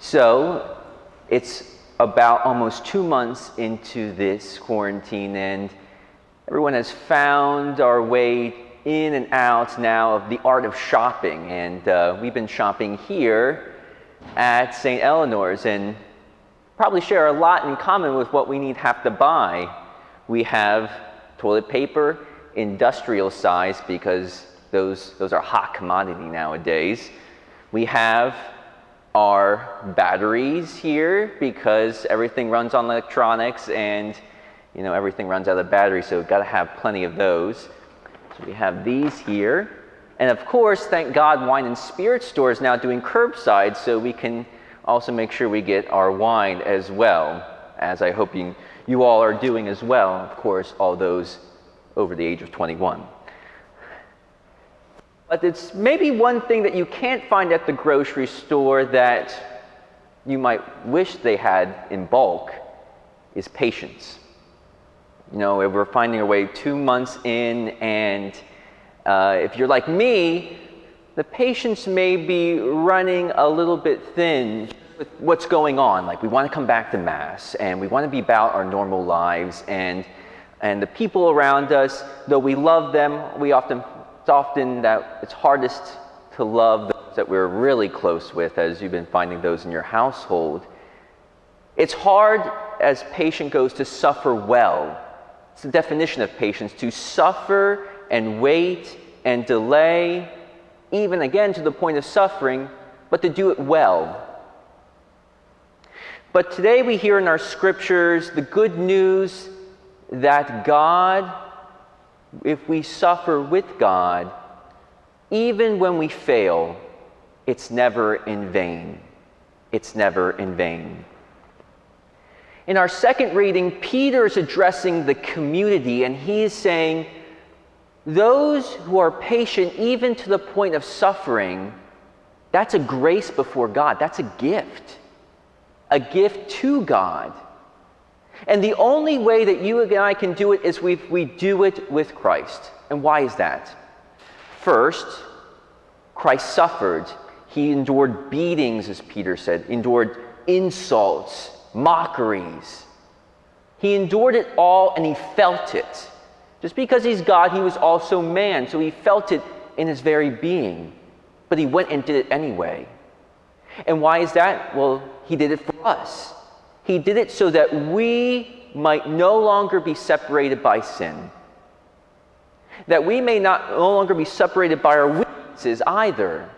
So it's about almost 2 months into this quarantine, and everyone has found our way in and out now of the art of shopping. And we've been shopping here at St. Eleanor's and probably share a lot in common with what we have to buy. We have toilet paper, industrial size, because those are hot commodity nowadays. We have our batteries here because everything runs on electronics and everything runs out of battery, so we've got to have plenty of those. So we have these here. And of course, thank God, wine and spirit stores now doing curbside, so we can also make sure we get our wine as well, as I hope you all are doing as well, of course, all those over the age of 21. But it's maybe one thing that you can't find at the grocery store that you might wish they had in bulk is patience. If we're finding our way 2 months in, and if you're like me, the patience may be running a little bit thin with what's going on. Like, we want to come back to Mass, and we want to be about our normal lives, and the people around us, though we love them, it's often that it's hardest to love those that we're really close with, as you've been finding those in your household. It's hard, as patient goes, to suffer well. It's the definition of patience, to suffer and wait and delay, even again to the point of suffering, but to do it well. But today we hear in our scriptures the good news that God, if we suffer with God, even when we fail, it's never in vain. It's never in vain. In our second reading, Peter is addressing the community, and he is saying, those who are patient even to the point of suffering, that's a grace before God. That's a gift to God. And the only way that you and I can do it is we do it with Christ. And why is that? First, Christ suffered. He endured beatings, as Peter said, endured insults, mockeries. He endured it all, and he felt it. Just because he's God, he was also man, so he felt it in his very being. But he went and did it anyway. And why is that? Well, he did it for us. He did it so that we might no longer be separated by sin. That we may no longer be separated by our weaknesses either.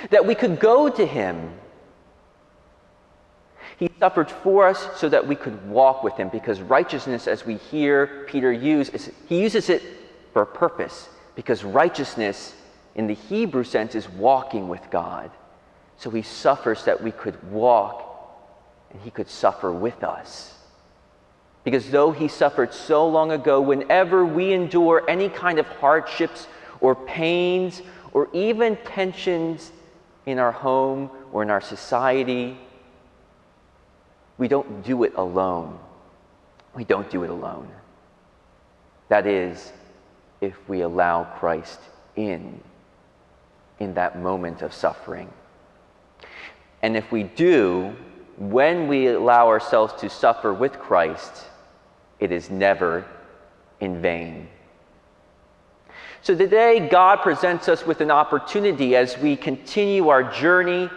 That we could go to him. He suffered for us so that we could walk with him, because righteousness, as we hear Peter use, he uses it for a purpose, because righteousness in the Hebrew sense is walking with God. So he suffers that we could walk and he could suffer with us. Because though he suffered so long ago, whenever we endure any kind of hardships or pains or even tensions in our home or in our society, we don't do it alone. We don't do it alone. That is, if we allow Christ in that moment of suffering. And if we do, when we allow ourselves to suffer with Christ, it is never in vain. So today, God presents us with an opportunity as we continue our journey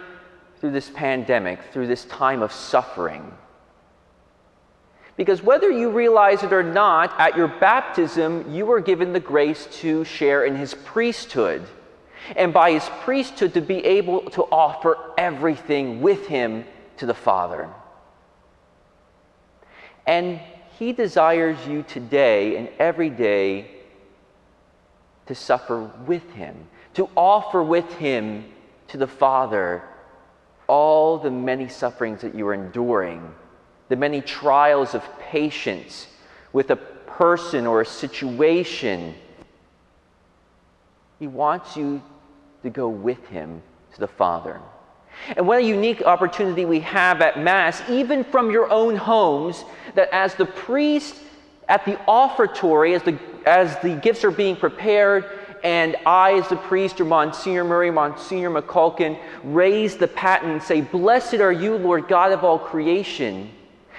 through this pandemic, through this time of suffering. Because whether you realize it or not, at your baptism, you were given the grace to share in his priesthood. And by his priesthood, to be able to offer everything with him to the Father. And he desires you today and every day to suffer with him, to offer with him to the Father all the many sufferings that you are enduring, the many trials of patience with a person or a situation. He wants you to go with him to the Father. And what a unique opportunity we have at Mass, even from your own homes, that as the priest at the offertory, as the gifts are being prepared and I, as the priest, or Monsignor Murray, Monsignor McCulkin, raise the paten and say, "Blessed are you, Lord God of all creation,"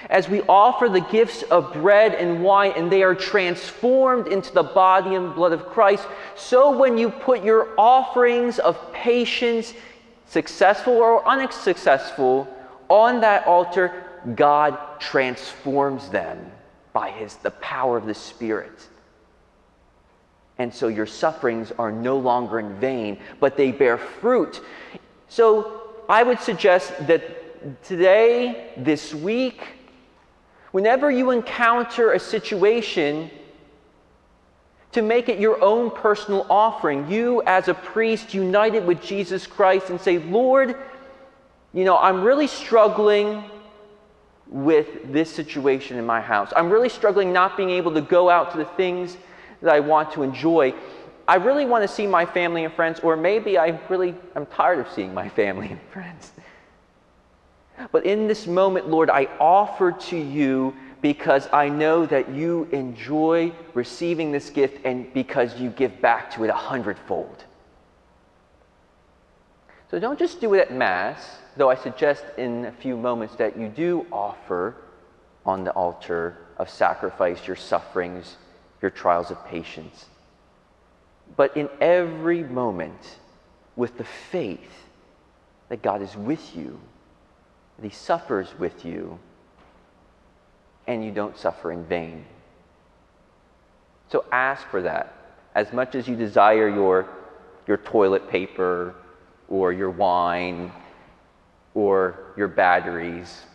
as we offer the gifts of bread and wine, and they are transformed into the body and blood of Christ, so when you put your offerings of patience, successful or unsuccessful, on that altar, God transforms them by the power of the Spirit. And so your sufferings are no longer in vain, but they bear fruit. So I would suggest that today, this week, whenever you encounter a situation, to make it your own personal offering, you as a priest united with Jesus Christ, and say, "Lord, I'm really struggling with this situation in my house. I'm really struggling not being able to go out to the things that I want to enjoy. I really want to see my family and friends, or maybe I'm tired of seeing my family and friends. But in this moment, Lord, I offer to you because I know that you enjoy receiving this gift and because you give back to it 100-fold. So don't just do it at Mass, though I suggest in a few moments that you do offer on the altar of sacrifice your sufferings, your trials of patience. But in every moment, with the faith that God is with you, that He suffers with you, and you don't suffer in vain. So ask for that. As much as you desire your toilet paper, or your wine, or your batteries,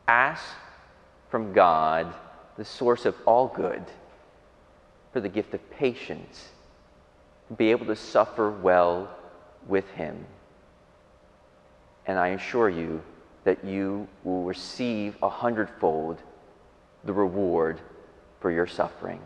ask from God, the source of all good, for the gift of patience, to be able to suffer well with Him. And I assure you that you will receive 100-fold the reward for your suffering.